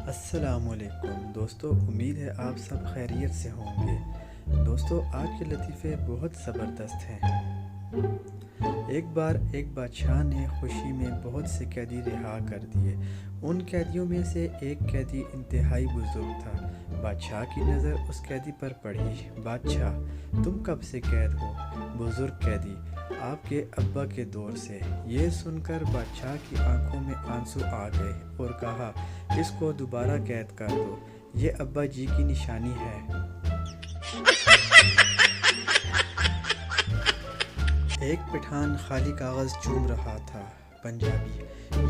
السلام علیکم دوستو، امید ہے آپ سب خیریت سے ہوں گے۔ دوستو، آج کے لطیفے بہت زبردست ہیں۔ ایک بار ایک بادشاہ نے خوشی میں بہت سے قیدی رہا کر دیے۔ ان قیدیوں میں سے ایک قیدی انتہائی بزرگ تھا۔ بادشاہ کی نظر اس قیدی پر پڑی۔ بادشاہ، تم کب سے قید ہو؟ بزرگ قیدی، آپ کے ابا کے دور سے۔ یہ سن کر بادشاہ کی آنکھوں میں آنسو آ گئے اور کہا، اس کو دوبارہ قید کر دو، یہ ابا جی کی نشانی ہے۔ ایک پٹھان خالی کاغذ چوم رہا تھا۔ پنجابی،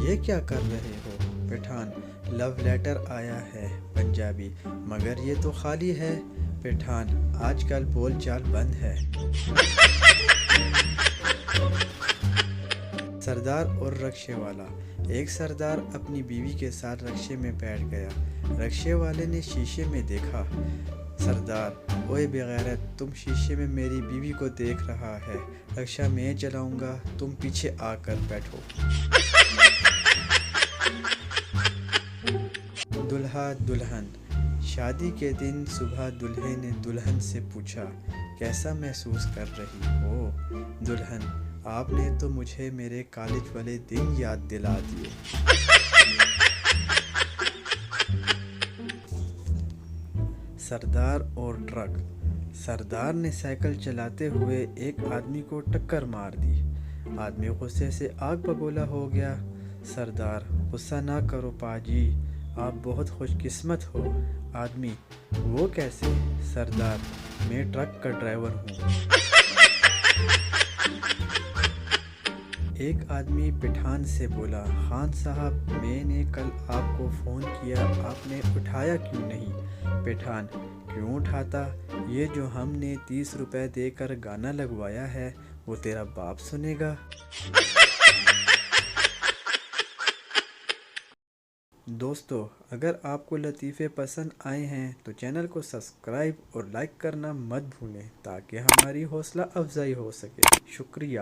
یہ کیا کر رہے ہو؟ پٹھان، لو لیٹر آیا ہے۔ پنجابی، مگر یہ تو خالی ہے۔ پٹھان، آج کل بول چال بند ہے۔ سردار اور رکشے والا۔ ایک سردار اپنی بیوی کے ساتھ رکشے میں بیٹھ گیا۔ رکشے والے نے شیشے میں دیکھا۔ سردار، اوئے بے غیرت، تم شیشے میں میری بیوی کو دیکھ رہا ہے، رکشہ میں چلاؤں گا، تم پیچھے آ کر بیٹھو۔ دولہا دلہن۔ شادی کے دن صبح دولہے نے دلہن سے پوچھا، کیسا محسوس کر رہی ہو؟ دلہن، آپ نے تو مجھے میرے کالج والے دن یاد دلا دیے۔ سردار اور ٹرک۔ سردار نے سائیکل چلاتے ہوئے ایک آدمی کو ٹکر مار دی۔ آدمی غصے سے آگ بگولا ہو گیا۔ سردار، غصہ نہ کرو پاجی، آپ بہت خوش قسمت ہو۔ آدمی، وہ کیسے؟ سردار، میں ٹرک کا ڈرائیور ہوں۔ ایک آدمی پٹھان سے بولا، خان صاحب، میں نے کل آپ کو فون کیا، آپ نے اٹھایا کیوں نہیں؟ پٹھان، کیوں اٹھاتا؟ یہ جو ہم نے 30 روپے دے کر گانا لگوایا ہے، وہ تیرا باپ سنے گا۔ دوستو، اگر آپ کو لطیفے پسند آئے ہیں تو چینل کو سبسکرائب اور لائک کرنا مت بھولیں تاکہ ہماری حوصلہ افزائی ہو سکے۔ شکریہ۔